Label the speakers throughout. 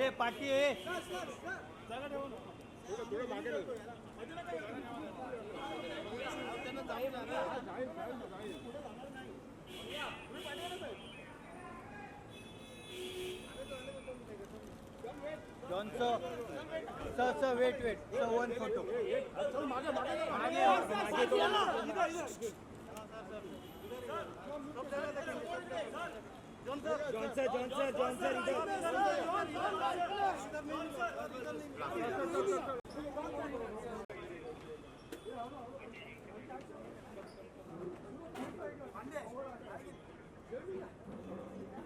Speaker 1: ए पाठी a John sir wait sir one photo John sir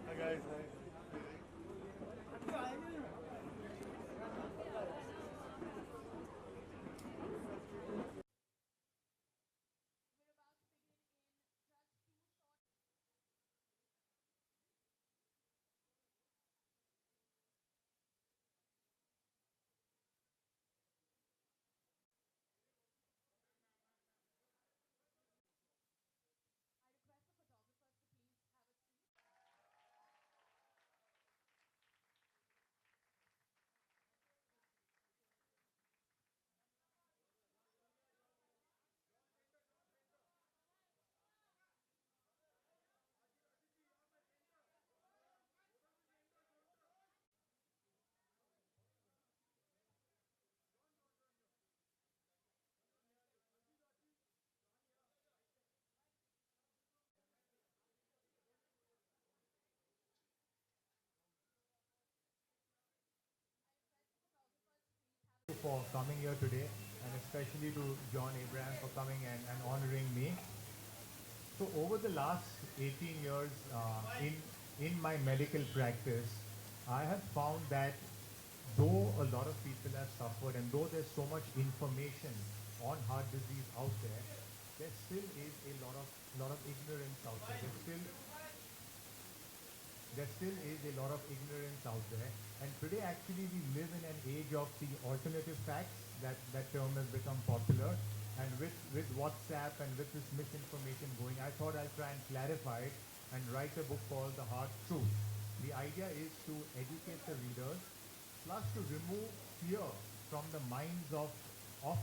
Speaker 2: Hi guys.
Speaker 3: For coming here today, and especially to John Abraham for coming and honoring me. So over the last 18 years in my medical practice, I have found that though a lot of people have suffered and though there's so much information on heart disease out there still is a lot of ignorance out there. There still is a lot of ignorance out there. And today actually we live in an age of the alternative facts, that term has become popular. And with WhatsApp and with this misinformation going, I thought I'll try and clarify it and write a book called The Hard Truth. The idea is to educate the readers, plus to remove fear from the minds of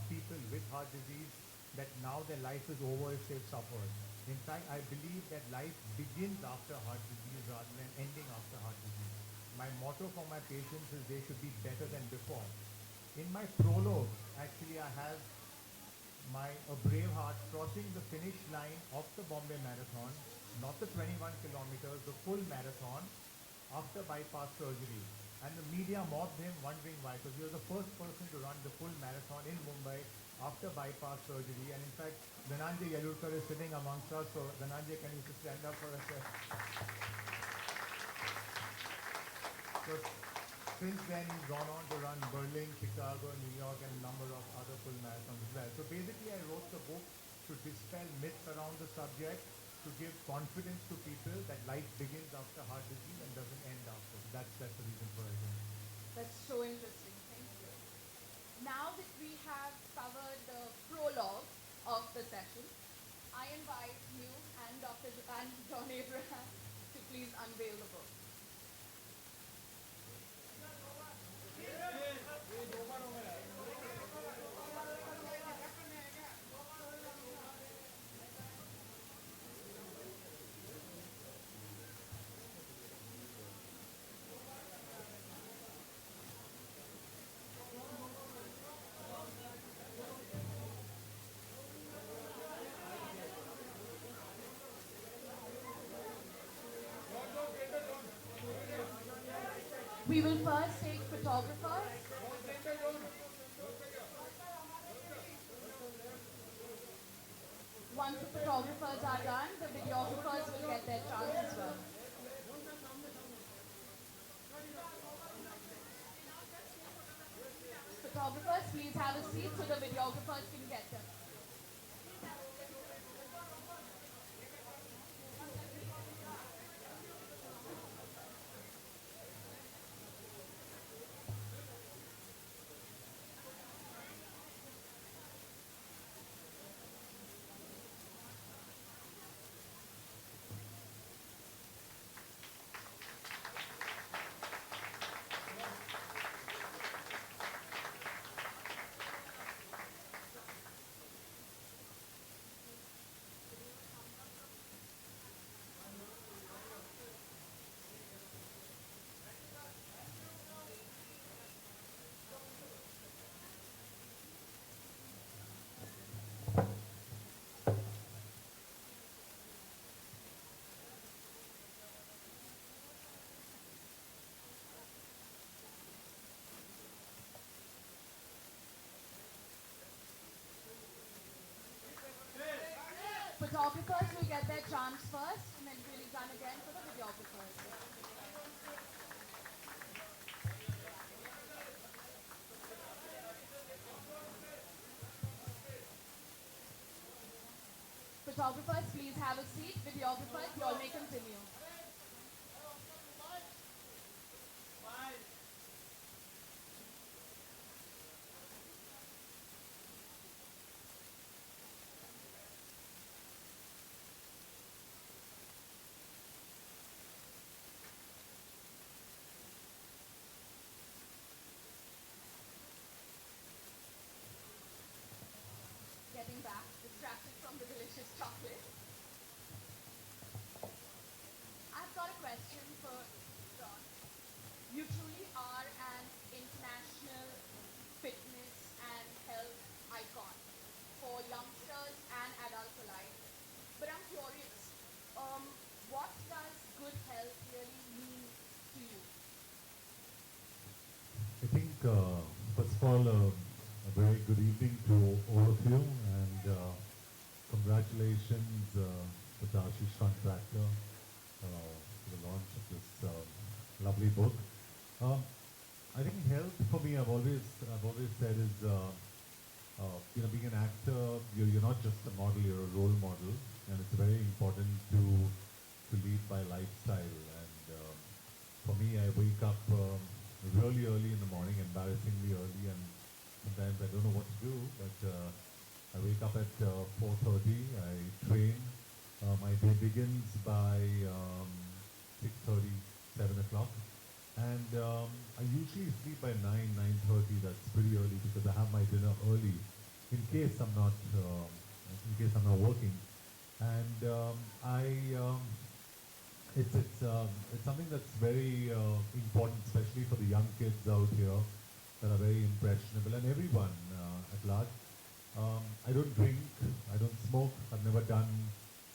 Speaker 3: people with heart disease that now their life is over if they've suffered. In fact, I believe that life begins after heart disease rather than ending after heart disease. My motto for my patients is they should be better than before. In my prologue, actually I have a brave heart crossing the finish line of the Bombay Marathon, not the 21 kilometers, the full marathon, after bypass surgery. And the media mobbed him wondering why, because he was the first person to run the full marathon in Mumbai after bypass surgery. And in fact, Dhananjay Yalurkar is sitting amongst us, so Dhananjay, can you just stand up for a sec? So since then, he's gone on to run Berlin, Chicago, New York, and a number of other full marathons as well. So basically, I wrote the book to dispel myths around the subject, to give confidence to people that life begins after heart disease and doesn't end after. That's the reason for it.
Speaker 4: That's so interesting. Thank you. Now that we have covered the prologue of the session, I invite you and John Abraham to please unveil the book. We will first take photographers. Once the photographers are done, the videographers will get their chance as well. Photographers, please have a seat so the videographers can get them. Photographers will get their chance first, and then really done again for the videographers. Photographers, please have a seat. Videographers, you all may continue. Getting back, distracted from the delicious chocolate. I've got a question for John. You truly are an international fitness and health icon for youngsters and adults alike. But I'm curious, what does good health really mean to you?
Speaker 3: I think, first of all, a very good evening to all of you, and congratulations to the Ashish Contractor for the launch of this lovely book. I think health for me, I've always said is, being an actor, you're not just a model, you're a role model, and it's very important to lead by lifestyle. And for me, I wake up really early in the morning, embarrassingly early, and sometimes I don't know what to do, but I wake up at 4:30, I train. My day begins by 6:30, 7 o'clock, and I usually sleep by 9:30. That's pretty early because I have my dinner early in case I'm not working. And it's something that's very important, especially for the young kids out here that are very impressionable, and everyone at large. I don't drink, I don't smoke, I've never done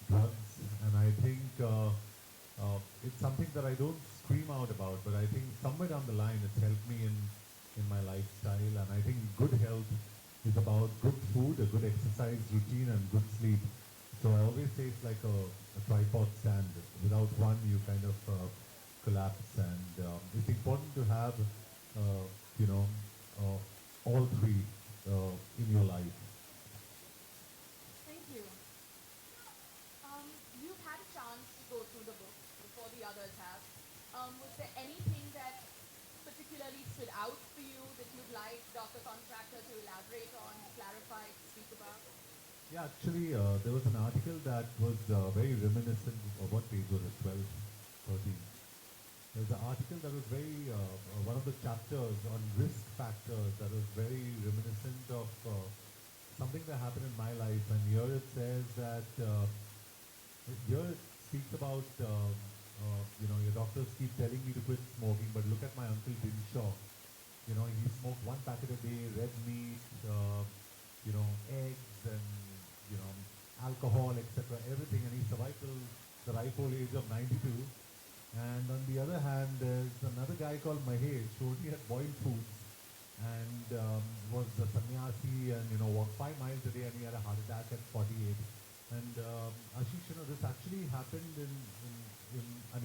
Speaker 3: drugs, and I think it's something that I don't scream out about, but I think somewhere down the line it's helped me in my lifestyle, and I think good health is about good food, a good exercise routine, and good sleep. So I always say it's like a tripod stand. Without one, you kind of collapse, and it's important to have, all three in your life.
Speaker 4: Thank you. You've had a chance to go through the book before the others have. Was there anything that particularly stood out for you that you'd like Dr. Contractor to elaborate on, clarify, speak about?
Speaker 3: Yeah, actually, there was an article that was very reminiscent of what page was it, 12, 13. There's an article that was very, one of the chapters on risk factors that was very reminiscent of something that happened in my life. And here it says that, here it speaks about, your doctors keep telling me to quit smoking, but look at my uncle Binshaw. He smoked one packet a day, red meat, eggs and, alcohol, etc., everything, and he survived till the ripe old age of 92. And on the other hand, there's another guy called Mahesh who only had boiled foods and was a sannyasi and, walked 5 miles a day, and he had a heart attack at 48. And Ashish, this actually happened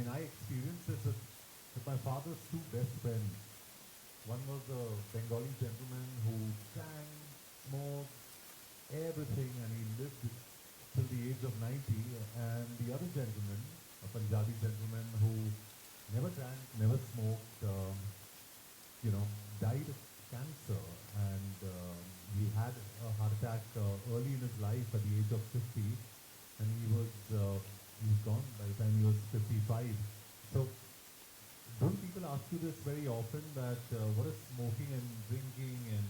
Speaker 3: I experienced this with my father's 2 best friends. One was a Bengali gentleman who drank, smoked, everything, and he lived till the age of 90. And the other gentleman, a Punjabi gentleman who never drank, never smoked, died of cancer, and he had a heart attack early in his life at the age of 50, and he was gone by the time he was 55. So don't people ask you this very often, that what is smoking and drinking and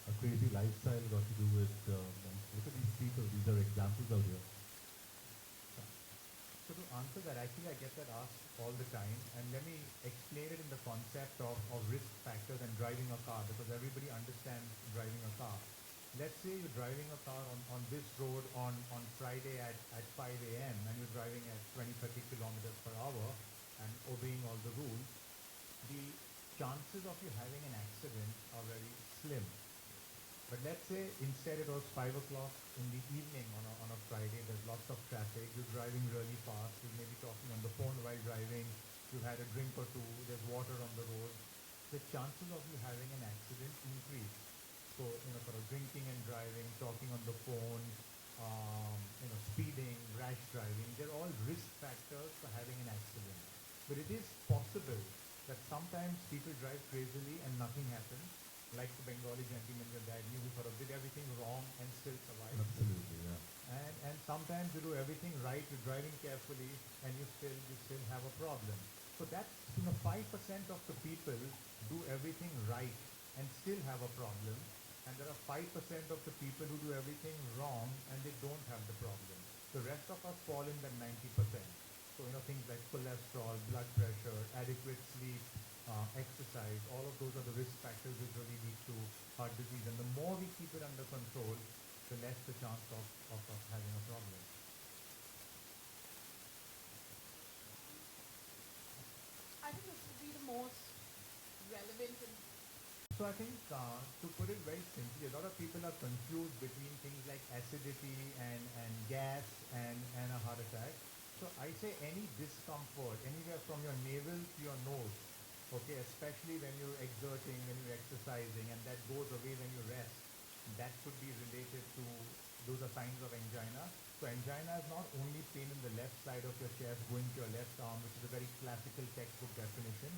Speaker 3: a crazy lifestyle got to do with? Look at these people; these are examples out here.
Speaker 5: So to answer that, actually I get that asked all the time, and let me explain it in the concept of risk factors and driving a car, because everybody understands driving a car. Let's say you're driving a car on this road on Friday at 5 a.m. and you're driving at 20-30 kilometers per hour and obeying all the rules. The chances of you having an accident are very slim. But let's say instead it was 5 o'clock in the evening on a Friday, there's lots lots of traffic, you're driving really fast, you may be talking on the phone while driving, you've had a drink or two, there's water on the road, the chances of you having an accident increase. So, sort of drinking and driving, talking on the phone, speeding, rash driving, they're all risk factors for having an accident. But it is possible that sometimes people drive crazily and nothing happens, like the Bengali gentleman your dad knew, who sort of did everything wrong and still survived.
Speaker 3: Absolutely, yeah.
Speaker 5: And sometimes you do everything right, you're driving carefully, and you still have a problem. So that's 5% of the people do everything right and still have a problem, and there are 5% of the people who do everything wrong and they don't have the problem. The rest of us fall in that 90%. So things like cholesterol, blood pressure, adequate sleep, exercise, all of those are the risk factors which really lead to heart disease. And the more we keep it under control, the less the chance of having a problem.
Speaker 4: I think this would be the most relevant and
Speaker 5: So I think to put it very simply, a lot of people are confused between things like acidity and gas and a heart attack. So I say any discomfort, anywhere from your navel to your nose, okay, especially when you're exerting, when you're exercising, and that goes away when you rest, that could be related to, those are signs of angina. So angina is not only pain in the left side of your chest going to your left arm, which is a very classical textbook definition.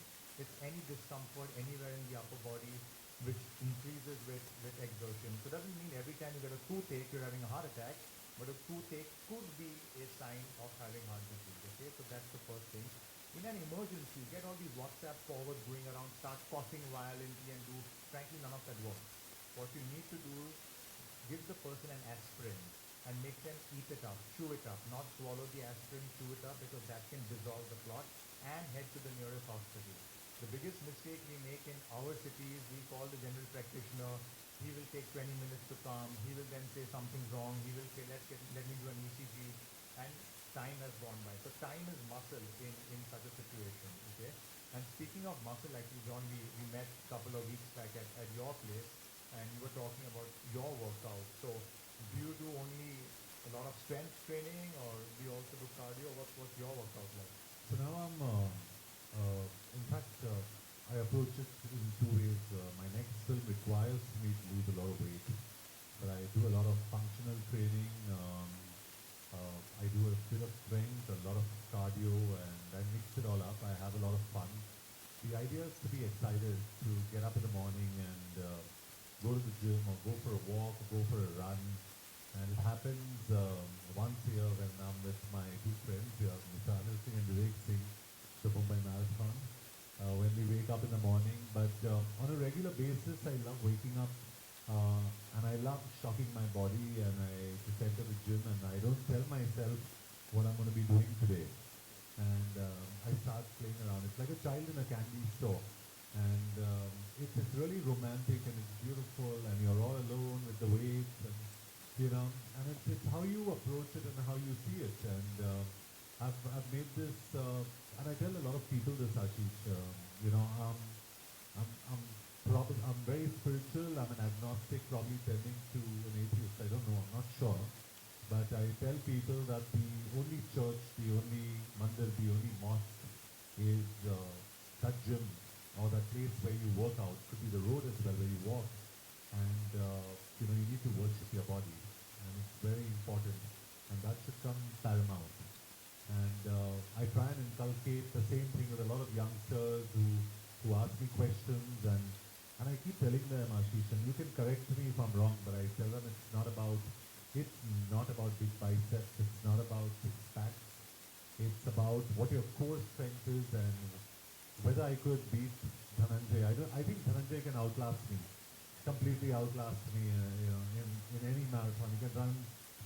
Speaker 5: It's any discomfort anywhere in the upper body which increases with exertion. So it doesn't mean every time you get a toothache, you're having a heart attack, but a toothache could be a sign of having heart disease, okay? So that's the first thing. In an emergency, you get all these WhatsApp forwards going around, start coughing violently and do, frankly, none of that works. What you need to do is give the person an aspirin and make them eat it up, chew it up, not swallow the aspirin, chew it up, because that can dissolve the clot, and head to the nearest hospital. The biggest mistake we make in our cities, we call the general practitioner, he will take 20 minutes to come, he will then say something's wrong, he will say, let me do an ECG, and time has gone by. So time is muscle in such a situation, okay? And speaking of muscle, actually, John, we met a couple of weeks back at your place, and you were talking about your workout. So do you do only a lot of strength training, or do you also do cardio? What's your workout like?
Speaker 3: So now I'm, in fact, I approach it in two ways. My next film requires me to lose a lot of weight, but I do a lot of functional training. I do a bit of strength, a lot of cardio, and I mix it all up. I have a lot of fun. The idea is to be excited, to get up in the morning and go to the gym or go for a walk or go for a run. And it happens once a year when I'm with my two friends here, Mr. Anil Singh and Vivek Singh, the Mumbai Marathon, when we wake up in the morning. But on a regular basis, I love waking up and I love shocking my body, and I just enter the gym and I don't tell myself what I'm going to be doing today. And I start playing around. It's like a child in a candy store. And it's really romantic and it's beautiful, and you're all alone with the weights, and and it's how you approach it and how you see it. And I've made this, and I tell a lot of people this, Ashish. I'm very spiritual. I'm an agnostic, probably tending to an atheist. I don't know. I'm not sure. But I tell people that the only church, the only mandir, the only mosque is that gym or that place where you work out. Could be the road as well where you walk. And you need to worship your body, and it's very important, and that should come paramount. And I try and inculcate the same thing with a lot of youngsters who ask me questions, and I keep telling them, Ashish, and you can correct me if I'm wrong, but I tell them it's not about big biceps, it's not about six packs, it's about what your core strength is and whether I could beat Dhananjay. I think Dhananjay can outlast me. Completely outlast me, in any marathon. He can run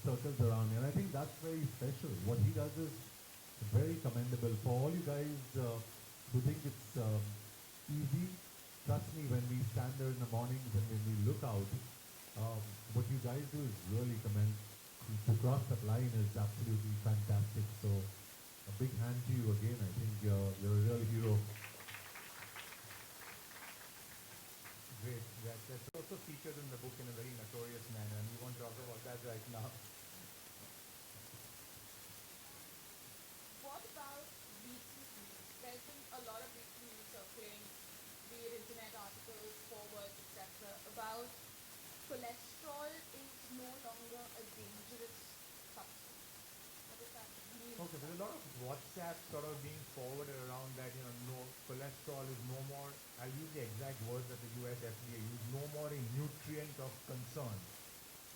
Speaker 3: circles around me, and I think that's very special. What he does is very commendable. For all you guys who think it's easy, trust me, when we stand there in the mornings and when we look out, what you guys do is really to cross that line is absolutely fantastic. So a big hand to you again. I think you're a real hero.
Speaker 5: Great. That's also featured in the book in a very notorious manner, and we won't talk about that right now.
Speaker 4: about cholesterol is no longer a dangerous substance. What does that mean?
Speaker 5: Okay, there's a lot of WhatsApp sort of being forwarded around that, no, cholesterol is no more, I'll use the exact words that the US FDA used, no more a nutrient of concern.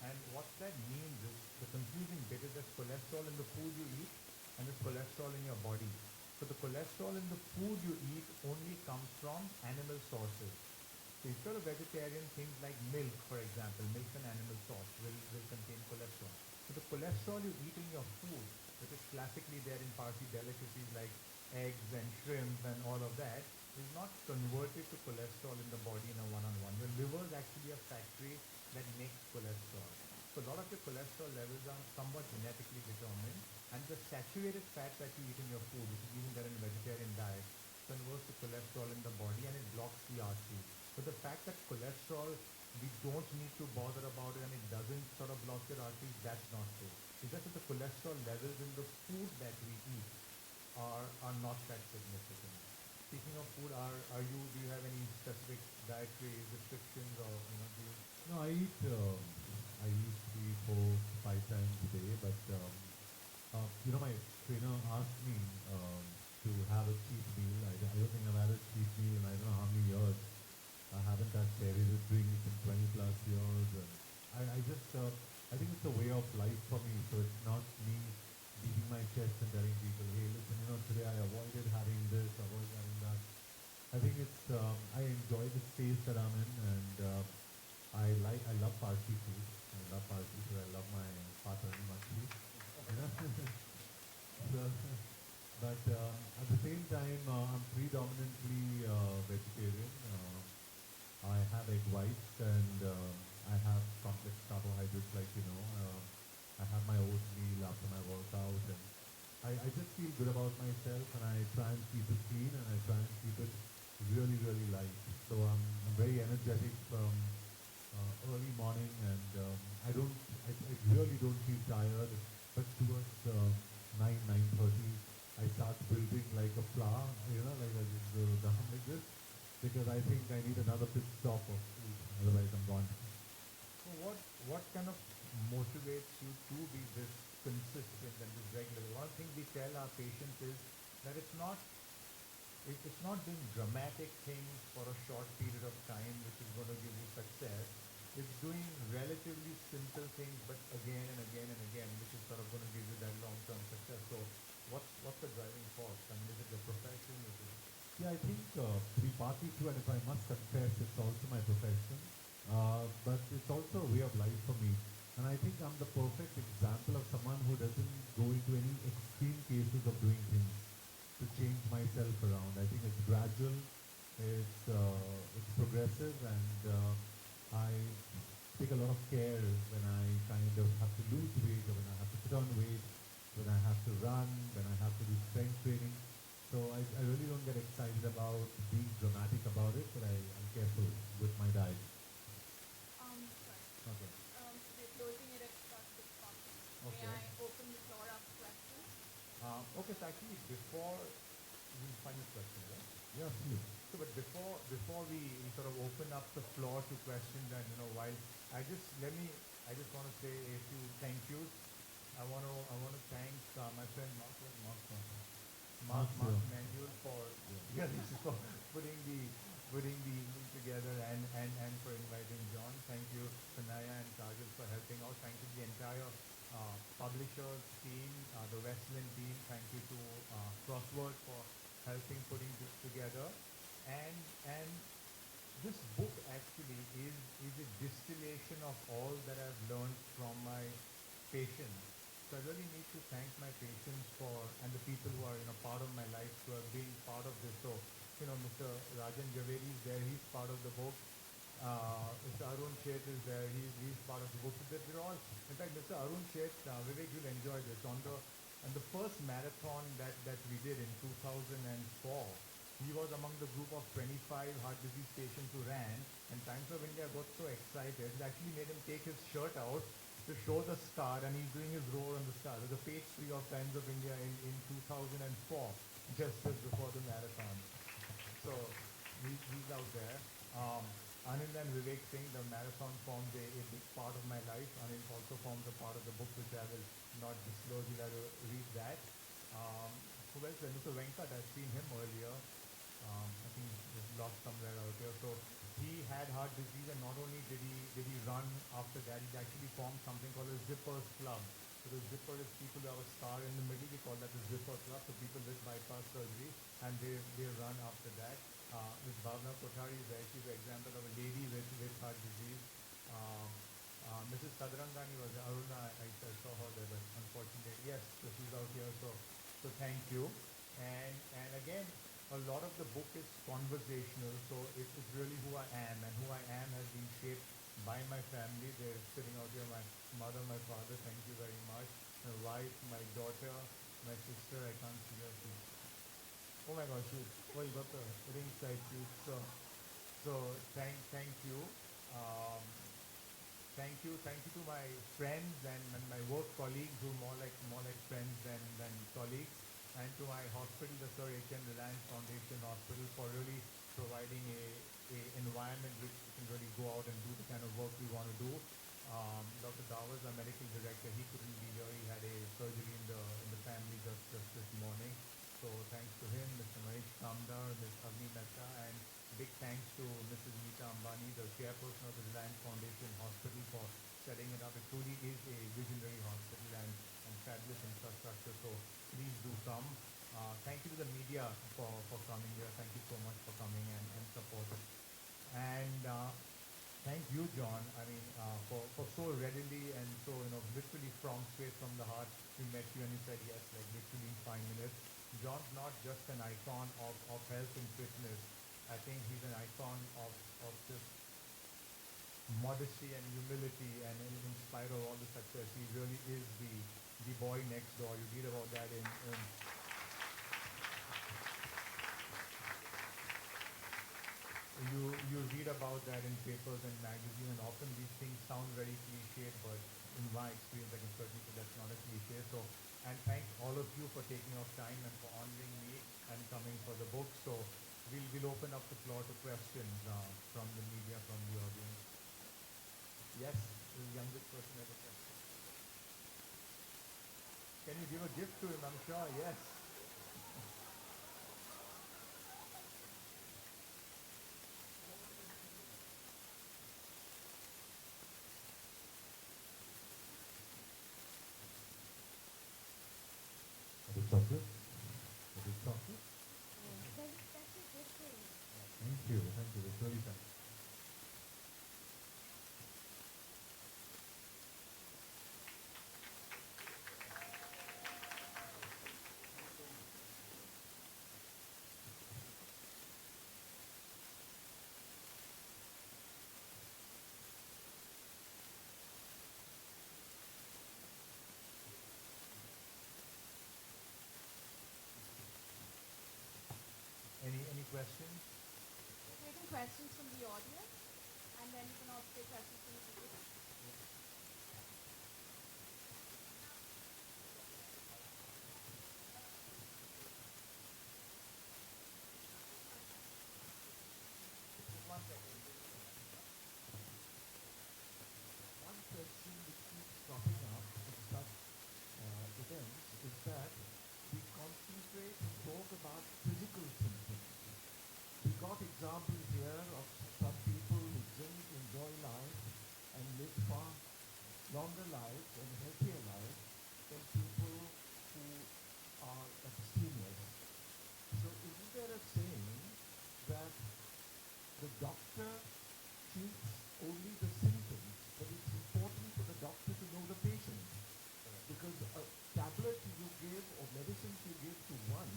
Speaker 5: And what that means is, the confusing bit is there's cholesterol in the food you eat and there's cholesterol in your body. So the cholesterol in the food you eat only comes from animal sources. So if you're a vegetarian, things like milk, for example, milk and animal source will contain cholesterol. So the cholesterol you eat in your food, which is classically there in Parsi delicacies like eggs and shrimp and all of that, is not converted to cholesterol in the body in a one-on-one. Your liver is actually a factory that makes cholesterol. So a lot of your cholesterol levels are somewhat genetically determined, and the saturated fat that you eat in your food, which is even there in a vegetarian diet, converts to cholesterol in the body and it blocks the arteries. But the fact that cholesterol, we don't need to bother about it and it doesn't sort of block your arteries, that's not true. It's just that the cholesterol levels in the food that we eat are not that significant. Speaking of food, do you have any specific dietary restrictions or, do you?
Speaker 3: No, I eat 3, 4, 5 times a day, but my trainer asked me to have a cheat meal. I don't think I've had a cheat meal in I don't know how many years. I haven't touched dairy drinks in 20 plus years. And I think it's a way of life for me. So it's not me beating my chest and telling people, hey, listen, today I avoided having this, avoided having that. I think I enjoy the space that I'm in, and I love Parsi food. I love Parsi food. I love my patani machli. So, but at the same time, I'm predominantly vegetarian. I have egg whites and I have complex carbohydrates I have my oatmeal after my workout, and I just feel good about myself, and I try and keep it clean, and I try and keep it really, really light. So I'm very energetic from early morning, and I really don't feel tired, but towards 9:30, I start building like a flower, like I just go down like this, because I think I need another pit stop of food, otherwise I'm gone.
Speaker 5: So what kind of motivates you to be this consistent and this regular? One thing we tell our patients is that it's not doing dramatic things for a short period of time which is going to give you success. It's doing relatively simple things, but again and again and again, which is sort of going to give you that long-term success. So what's the driving force? I mean, is it your profession?
Speaker 3: Yeah, I think to be partly true, and if I must confess, it's also my profession, but it's also a way of life for me. And I think I'm the perfect example of someone who doesn't go into any extreme cases of doing things to change myself around. I think it's gradual, it's progressive, and I take a lot of care when I kind of have to lose weight, or when I have to put on weight, when I have to run, when I have to do strength training. So I really don't get excited about being dramatic about it, but I'm careful with my diet.
Speaker 4: Sorry.
Speaker 3: Okay.
Speaker 4: We're closing it at about 6:40.
Speaker 5: Okay.
Speaker 4: May I open the floor up to questions?
Speaker 5: Okay, so actually before we final question, right?
Speaker 3: Yeah, please.
Speaker 5: So, but before we sort of open up the floor to questions, and while I just want to say a few thank yous. I want to thank my friend Mark Manuel for putting the evening together, and for inviting John. Thank you, Sanaya and Kajal, for helping out. Thank you to the entire publishers team, the Westland team. Thank you to Crossword for helping putting this together. And this book actually is a distillation of all that I've learned from my patients. So I really need to thank my patients and the people who are part of my life, who are being part of this. So Mr. Rajan Javeri is there; he's part of the book. Mr. Arun Sheth is there; he's part of the book. So they're all. In fact, Mr. Arun Sheth, Vivek, you'll enjoy this. On the first marathon that we did in 2004. He was among the group of 25 heart disease patients who ran, and Times of India got so excited, it actually made him take his shirt out to show the scar, and he's doing his roar on the scar. There's a page 3 of Times of India in 2004, just before the marathon. So he's out there. Anil and Vivek Singh, the marathon forms a big part of my life. Anil also forms a part of the book, which I will not disclose. You'll have to read that. Um, who else? Mr. Venkat, I've seen him earlier. I think he's lost somewhere out here. So he had heart disease, and not only did he run after that, he actually formed something called a Zippers Club. So the zipper is people who have a scar in the middle. We call that the Zipper Club. So people with bypass surgery, and they run after that. This Bhavna Kothari is there. She's an example of a lady with heart disease. Mrs. Sadarangani was Aruna. I saw her there, but unfortunately, yes, so she's out here. So thank you. And again, a lot of the book is conversational, so it's really who I am, and who I am has been shaped by my family. They're sitting out here, my mother, my father, thank you very much, my wife, my daughter, my sister, I can't see her. Oh my gosh, well, you got the ringside seat, so thank you. Um, thank you to my friends and my work colleagues who are more like friends than colleagues, and to my hospital, the Sir H.M. Reliance Foundation Hospital, for really providing a environment which we can really go out and do the kind of work we want to do. Dr. Dawes, our medical director, he couldn't be here. He had a surgery in the family just this morning. So thanks to him, Mr. Mahesh Kamdar, Ms. Avni Mehta, and big thanks to Mrs. Meeta Ambani, the chairperson of the Reliance Foundation Hospital, for setting it up. It truly is a visionary hospital and fabulous infrastructure. So please do come. Thank you to the media for coming here. Thank you so much for coming and supporting. And thank you, John. I mean, for so readily and so, literally from straight from the heart, we met you and you said yes, like literally in 5 minutes. John's not just an icon of health and fitness. I think he's an icon of just modesty and humility, and in spite of all the success, he really is the boy next door. You read about that in you read about that in papers and magazines, and often these things sound very cliched, but in my experience, I can certainly say that's not a cliche. So, and thank all of you for taking your time and for honoring me and coming for the book. So, we'll open up the floor to questions from the media, from the audience. Yes, the youngest person has a question. Can you give a gift to him? I'm sure, yes. A bit chocolate? A bit chocolate?
Speaker 4: That's a good thing.
Speaker 5: Thank you. It's really fun. Any questions?
Speaker 4: Taking questions from the audience, and then you can also take questions from the people.
Speaker 6: One second. One question which keeps cropping up in such events is that we concentrate and talk about physical symptoms. We got examples here of some people who drink, enjoy life, and live far longer lives and healthier lives than people who are abstemious. So isn't there a saying that the doctor treats only the symptoms, but it's important for the doctor to know the patient? Because a tablet you give or medicines you give to one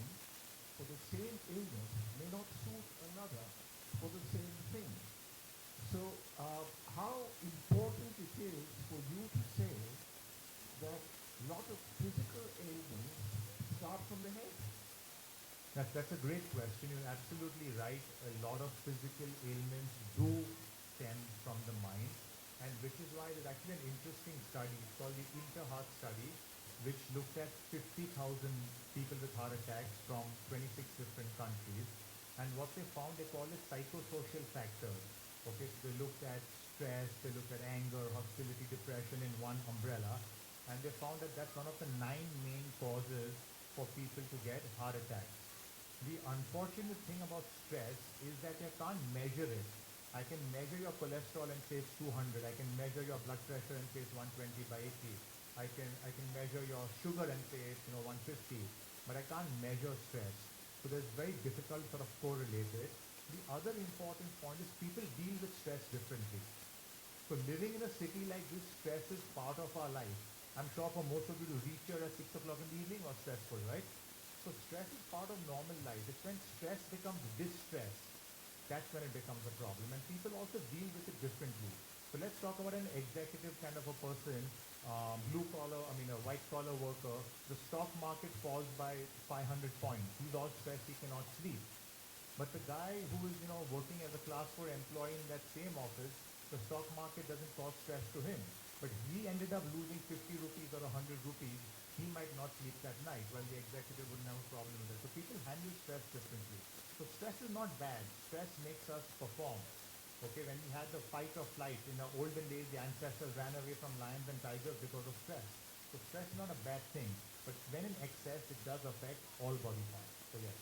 Speaker 6: for the same illness may not suit another for the same thing. So how important it is for you to say that a lot of physical ailments start from the head?
Speaker 5: That's a great question. You're absolutely right. A lot of physical ailments do stem from the mind, and which is why there's actually an interesting study. It's called the Inter-Heart Study, which looked at 50,000 people with heart attacks from 26 different countries. And what they found, they call it psychosocial factors. Okay, so they looked at stress, they looked at anger, hostility, depression in one umbrella, and they found that that's one of the 9 main causes for people to get heart attacks. The unfortunate thing about stress is that you can't measure it. I can measure your cholesterol and say it's 200. I can measure your blood pressure and say it's 120 by 80. I can measure your sugar and say it's 150. But I can't measure stress. So it's very difficult sort of correlate it. The other important point is people deal with stress differently. So living in a city like this, stress is part of our life. I'm sure for most of you to reach here at 6 o'clock in the evening was stressful, right? So stress is part of normal life. It's when stress becomes distress, that's when it becomes a problem. And people also deal with it differently. So let's talk about an executive kind of a person, a white collar worker. The stock market falls by 500 points. He's all stressed, he cannot sleep. But the guy who is, working as a class 4 employee in that same office, the stock market doesn't cause stress to him. But he ended up losing 50 rupees or 100 rupees. He might not sleep that night, while the executive wouldn't have a problem with that. So people handle stress differently. So stress is not bad. Stress makes us perform. Okay, when we had the fight or flight, in the olden days, the ancestors ran away from lions and tigers because of stress. So stress is not a bad thing. But when in excess, it does affect all body parts. So yes.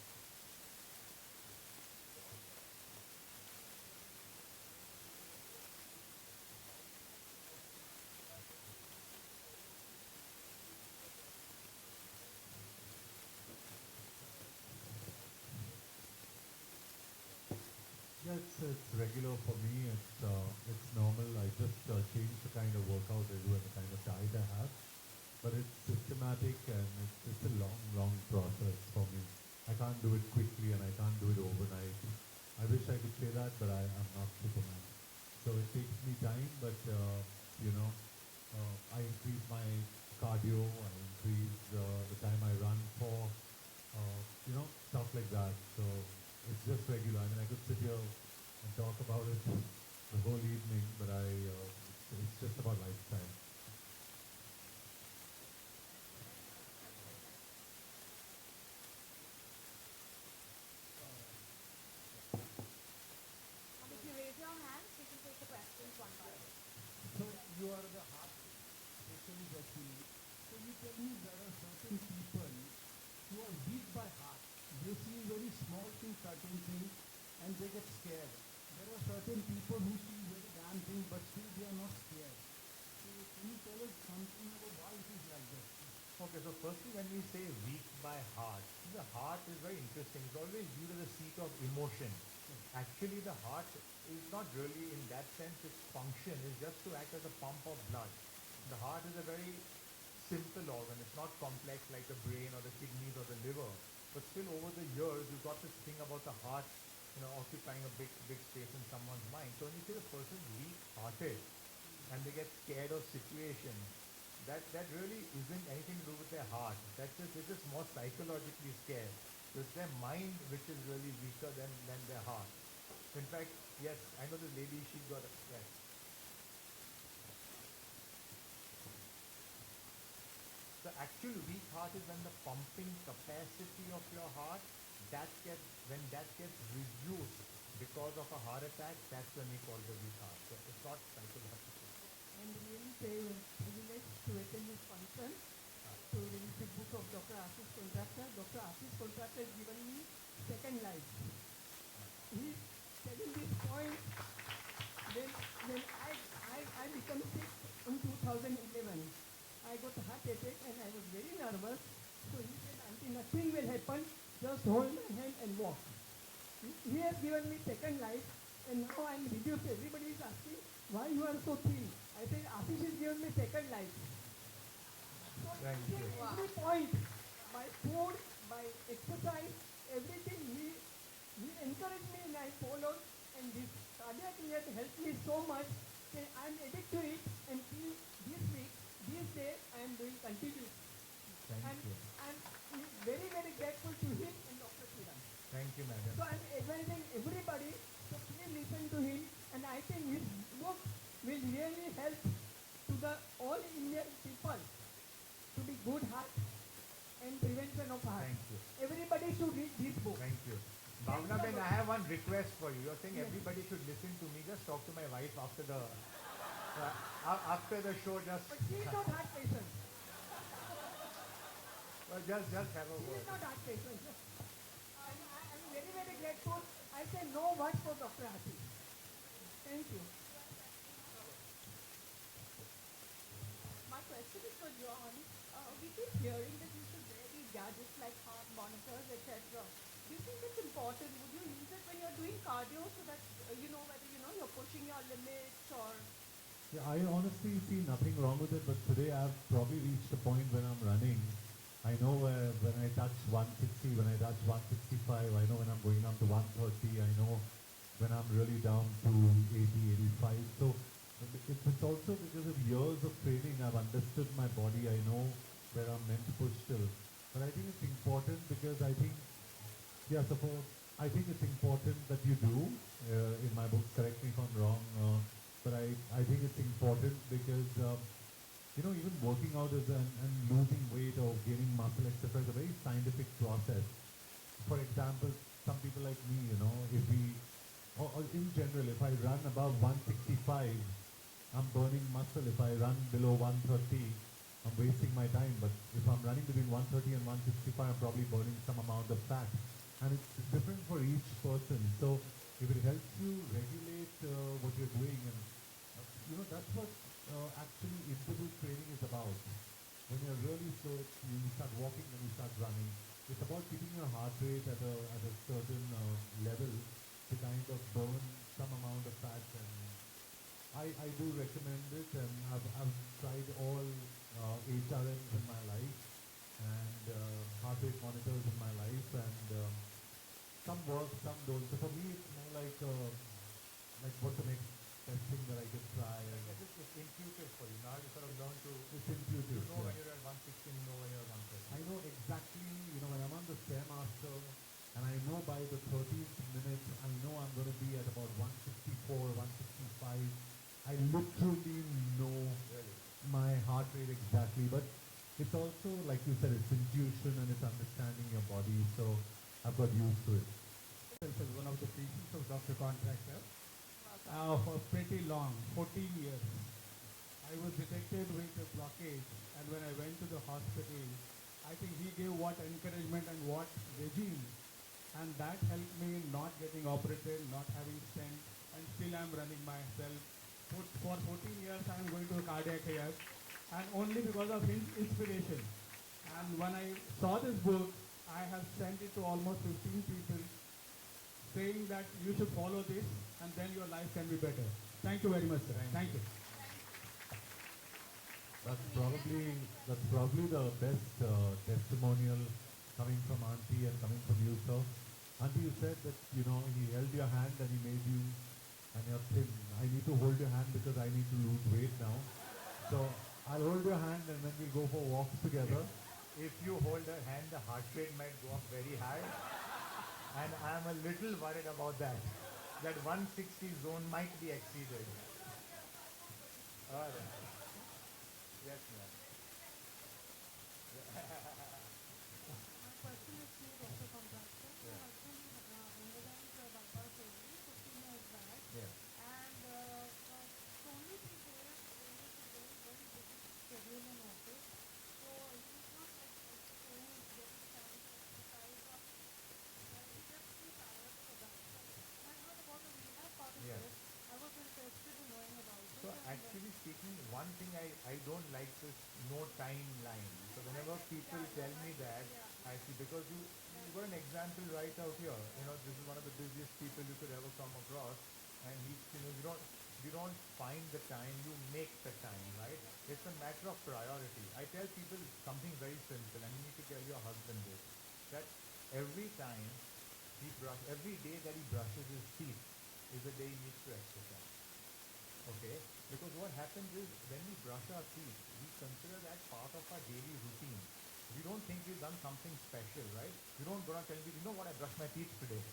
Speaker 3: Yeah, it's regular for me. It's normal. I just change the kind of workout I do and the kind of diet I have. But it's systematic and it's a long, long process for me. I can't do it quickly and I can't do it overnight. I wish I could say that, but I'm not Superman. So it takes me time, but I increase my cardio. I increase the time I run for. Stuff like that. So it's just regular. I mean, I could sit here and talk about it the whole evening, but it's just about lifestyle.
Speaker 4: If you raise your hands, we can take the questions one by one.
Speaker 6: So you are the heart specialist actually. So you tell me there are certain people who are weak by heart. They see very small thing, certain thing, and they get scared. There are certain people who see very damn thing, but still they are not scared. So can you tell us something about why it is like that?
Speaker 5: Okay, so firstly, when we say weak by heart, the heart is very interesting. It's always viewed as a seat of emotion. Actually, the heart is not really, in that sense, its function is just to act as a pump of blood. The heart is a very simple organ. It's not complex like the brain or the kidneys or the liver. But still, over the years, you've got this thing about the heart, occupying a big space in someone's mind. So when you say the person is weak-hearted and they get scared of situations, that really isn't anything to do with their heart. They're just more psychologically scared. So it's their mind which is really weaker than their heart. In fact, yes, I know the lady, she got a, yes. The actual weak heart is when the pumping capacity of your heart, when that gets reduced because of a heart attack, that's when we call the weak heart. So it's not psychological.
Speaker 7: I'm really privileged to attend this function to read the book of Dr. Ashish Contractor. Dr. Ashish Contractor has given me second life. He's telling this point when I became sick in 2011. I got a heart attack and I was very nervous. So he said, "Auntie, nothing will happen. Just hold my hand and walk." He has given me second life and now I'm reduced. Everybody is asking, why you are so thin? I said, Ashish has given me second life. So
Speaker 5: Thank you.
Speaker 7: every point, by food, by exercise, everything, he encouraged me and I followed. And this cardiac rehab helped me so much that I'm addicted to it. And till this week, this day, I am doing continuous.
Speaker 5: Thank you.
Speaker 7: I'm very, very grateful to him and Dr. Kiran.
Speaker 5: Thank you, madam.
Speaker 7: So I'm advising everybody to please listen to him, and I think his book will really help to the all Indian people to be good heart and prevention of heart.
Speaker 5: Thank you.
Speaker 7: Everybody should read this book.
Speaker 5: Thank you. Bhavna Ben, I have one request for you. You're saying
Speaker 7: Yes.
Speaker 5: everybody should listen to me. Just talk to my wife after the show. Just
Speaker 7: But she is not heart patient.
Speaker 5: just have a
Speaker 7: She is
Speaker 5: word.
Speaker 7: not heart patient. I'm very, very grateful. I say no much for Dr. Ashish. Thank you.
Speaker 4: My question is for John. We keep hearing that you should wear these gadgets like heart monitors, etc. Do you think it's important? Would you use it when you're doing cardio so that you know whether you're pushing your limits or?
Speaker 3: Yeah, I honestly see nothing wrong with it, but today I've probably reached a point when I'm running. I know when I touch 160, when I touch 165, I know when I'm going down to 130, I know when I'm really down to 80, 85. So it's also because of years of training, I've understood my body, I know where I'm meant to push till. But I think it's important because I think, yeah, suppose, I think it's important that you do, in my book, correct me if I'm wrong, but I think it's important because, even working out and losing weight or gaining muscle, etc. is a very scientific process. For example, some people like me, if we, or in general, if I run above 165, I'm burning muscle. If I run below 130, I'm wasting my time. But if I'm running between 130 and 165, I'm probably burning some amount of fat. And it's different for each person. So if it helps you regulate what you're doing, and that's what actually interval training is about. When you're really slow, you start walking, then you start running. It's about keeping your heart rate at a certain level to kind of burn some amount of fat. And I do recommend it, and I've tried all HRMs in my life and heart rate monitors in my life, and some work, some don't. So for me, it's more like what's the next best thing that I could try. And
Speaker 5: It's intuitive for you. Now you sort of learn to,
Speaker 3: it's intuitive.
Speaker 5: you know
Speaker 3: yeah.
Speaker 5: when you're at 160, you know when you're at 130.
Speaker 3: I know exactly, when I'm on the Stairmaster, and I know by the 13th minute, I know I'm going to be at about 164, 165. I literally know
Speaker 5: Really.
Speaker 3: my heart rate exactly, but it's also, like you said, it's intuition and it's understanding your body, so I've got used to it.
Speaker 8: As one of the patients of Dr. Contractor for pretty long, 14 years. I was detected with a blockage, and when I went to the hospital, I think he gave what encouragement and what regime, and that helped me not getting operated, not having stent, and still I'm running myself. For 14 years I'm going to cardiac care, and only because of his inspiration. And when I saw this book, I have sent it to almost 15 people, saying that you should follow this and then your life can be better. Thank you very much, sir. Thank you.
Speaker 3: That's probably the best testimonial coming from Auntie and coming from you, sir. Auntie, you said that, he held your hand and he made you, and you're thin. I need to hold your hand because I need to lose weight now. So I'll hold your hand and then we'll go for walks together.
Speaker 5: If you hold her hand, the heart rate might go up very high. And I'm a little worried about that. That 160 zone might be exceeded. All right. Yes, ma'am.
Speaker 9: My question is to Dr. Contractor. My husband underwent bypass surgery 15 years back.
Speaker 5: Yes.
Speaker 9: And the only thing there is a very, very busy schedule in office. So he's not like exercising, getting time to exercise, or he gets too tired for that. So I heard about the rehab part of
Speaker 5: Yes.
Speaker 9: it. I was interested in knowing about it.
Speaker 5: So
Speaker 9: and,
Speaker 5: actually speaking, one thing I don't like this no timeline. So whenever people tell me that, I see, because you got an example right out here. This is one of the busiest people you could ever come across, and you don't find the time, you make the time, right? It's a matter of priority. I tell people something very simple, and you need to tell your husband this, that every day that he brushes his teeth is a day he needs to exercise. Okay? Because what happens is, when we brush our teeth, we consider that part of our daily routine. We don't think we've done something special, right? You don't go around telling people, you know what, I brushed my teeth today.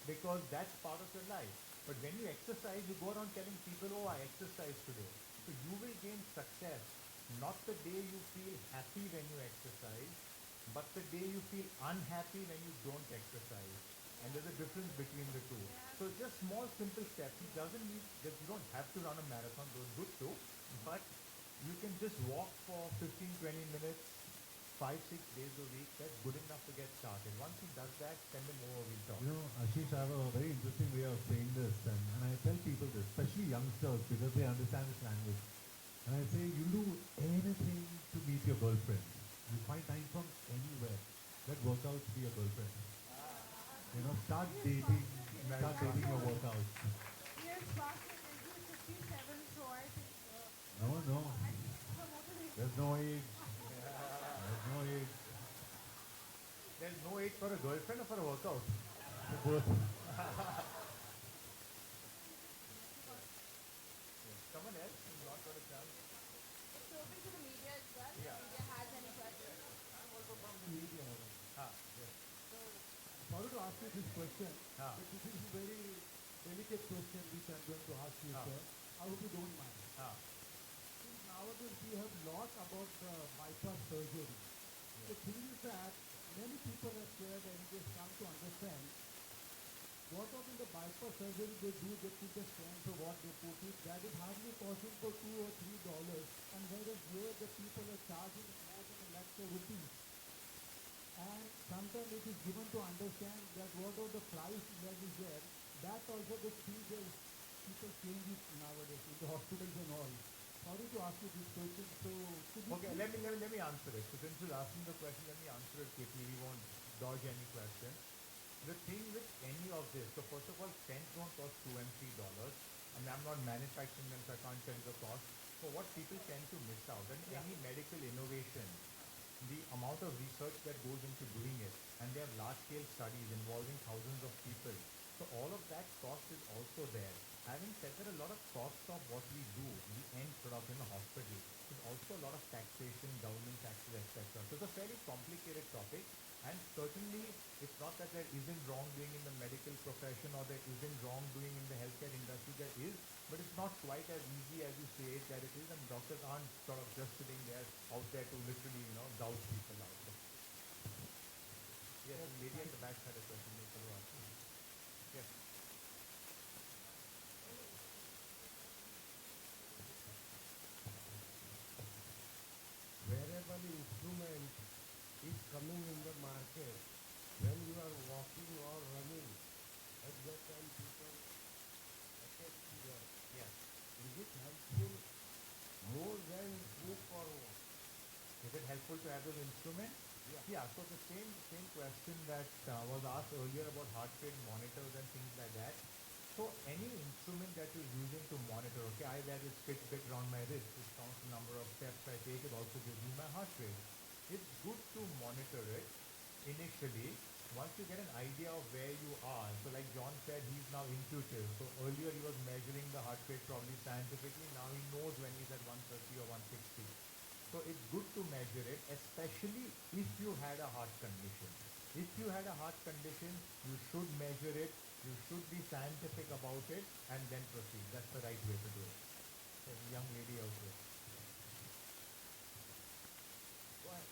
Speaker 5: Because that's part of your life. But when you exercise, you go around telling people, oh, I exercised today. So you will gain success, not the day you feel happy when you exercise, but the day you feel unhappy when you don't exercise. and there's a difference between the two. So just small, simple steps. It doesn't need, you don't have to run a marathon, those good too, but you can just walk for 15, 20 minutes, 5, 6 days a week. That's good enough to get started. Once he does that, send him over, we'll talk.
Speaker 6: You know, Ashish, I have a very interesting way of saying this, and I tell people this, especially youngsters, because they understand this language. And I say, you do anything to meet your girlfriend. You find time from anywhere. Let workouts be your girlfriend. You know, start dating your workouts.
Speaker 9: Yes, Bhaskar is 57, so I think.
Speaker 6: No.
Speaker 9: I think her motivation.
Speaker 6: There's no age. There's no age.
Speaker 5: There's no age for a girlfriend or for a workout.
Speaker 6: For both.
Speaker 5: Someone else who's not got a chance?
Speaker 4: It's open to the media as well.
Speaker 5: Yeah.
Speaker 4: If the media has any questions.
Speaker 6: Media.
Speaker 5: Yes.
Speaker 8: Sorry to ask you this question,
Speaker 5: Ah.
Speaker 8: but this is a very delicate question which I'm going to ask you,
Speaker 5: Ah.
Speaker 8: sir. I hope you don't mind. Since nowadays we have lot about bypass surgery. The thing is that many people are scared and they come to understand what of in the bypass surgery they do, they put the stent or what they put it, that is hardly costing for $2 or $3, and whereas here the people are charging more than a lakh rupees. And sometimes it is given to understand that whatever the price that is there, that also the fees people change it nowadays in the hospitals and all. Sorry to ask you this question, so could you
Speaker 5: Okay,
Speaker 8: please-
Speaker 5: let me answer it. So since you're asking the question, let me answer it quickly. We won't dodge any question. The thing with any of this, so first of all, stents don't cost $2 and $3. And I'm not manufacturing them, so I can't tell you the cost. So what people tend to miss out, and any medical innovation, the amount of research that goes into doing it, and they have large-scale studies involving thousands of people. So all of that cost is also there. Having said that, a lot of costs of what we do, the end product in the hospital, is also a lot of taxation, government taxes, etc. So it's a fairly complicated topic, and certainly it's not that there isn't wrongdoing in the medical profession or there isn't wrongdoing in the healthcare industry. There is, but it's not quite as easy as you say it that it is, and doctors aren't sort of just sitting there out there to literally, gouge people out. So, yes, the lady at the back had a question. Yes.
Speaker 10: Wherever the instrument is coming in the market, when you are walking or running, at that time people attach to that.
Speaker 5: Yes.
Speaker 10: Is it helpful more than book or what?
Speaker 5: Is it helpful to have those instruments? Yeah, so the same question that was asked earlier about heart rate monitors and things like that. So any instrument that you're using to monitor, okay, I wear this Fitbit around my wrist, which counts the number of steps I take, it also gives me my heart rate. It's good to monitor it initially. Once you get an idea of where you are, so like John said, he's now intuitive. So earlier he was measuring the heart rate probably scientifically, now he knows when he's at 130 or 160. So it's good to measure it, especially if you had a heart condition. If you had a heart condition, you should measure it, you should be scientific about it, and then proceed. That's the right way to do it. There's a young lady out there. Go ahead.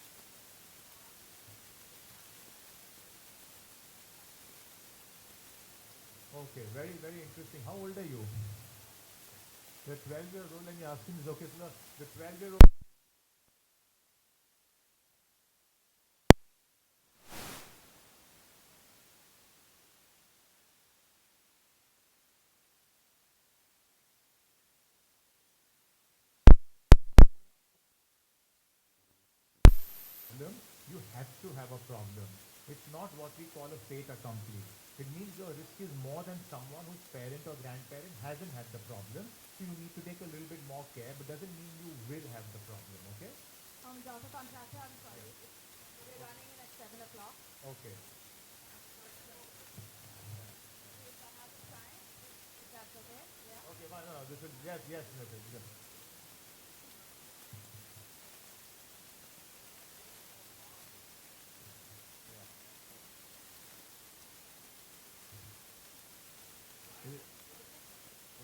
Speaker 5: Okay, very, very interesting. How old are you? You're 12 years old and you're asking this. Okay, so the 12-year-old. You have to have a problem. It's not what we call a fait accompli. It means your risk is more than someone whose parent or grandparent hasn't had the problem. So you need to take a little bit more care, but doesn't mean you will have the problem, okay?
Speaker 4: Dr. Contractor, I'm sorry. We're running in at 7 o'clock.
Speaker 5: Okay.
Speaker 4: If I have the time, if that's okay. Yeah.
Speaker 5: Okay, no, this is, yes, yes.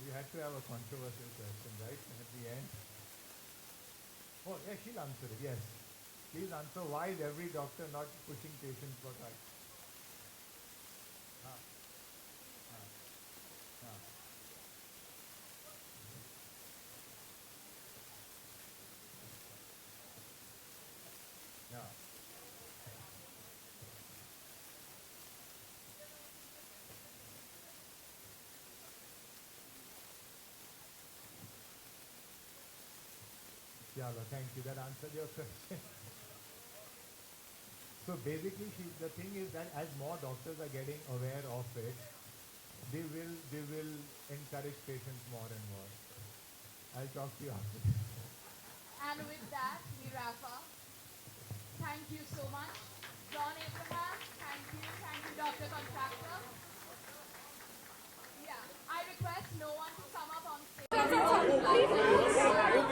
Speaker 5: We had to have a controversial question, right? And at the end. Oh, yeah, she'll answer it, yes. Please answer, why is every doctor not pushing patients for time?
Speaker 3: Chalo, thank you. That answered your question. So basically, the thing is that as more doctors are getting aware of it, they will encourage patients more and more. I'll talk to you after this.
Speaker 4: And with that, we wrap up. Thank you so much. John Abraham, thank you. Thank you, Dr. Contractor. Yeah, I request no one to come up on stage.
Speaker 2: Sorry.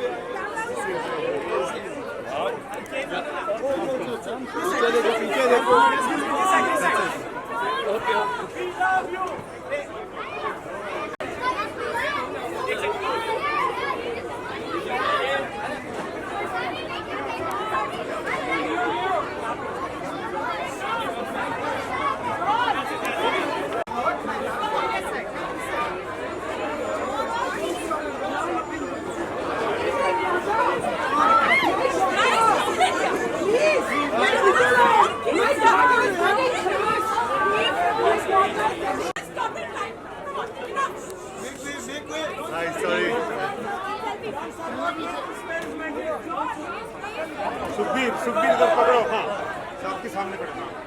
Speaker 2: Sukhbir इधर पकड़ो हाँ आपके सामने पकड़ो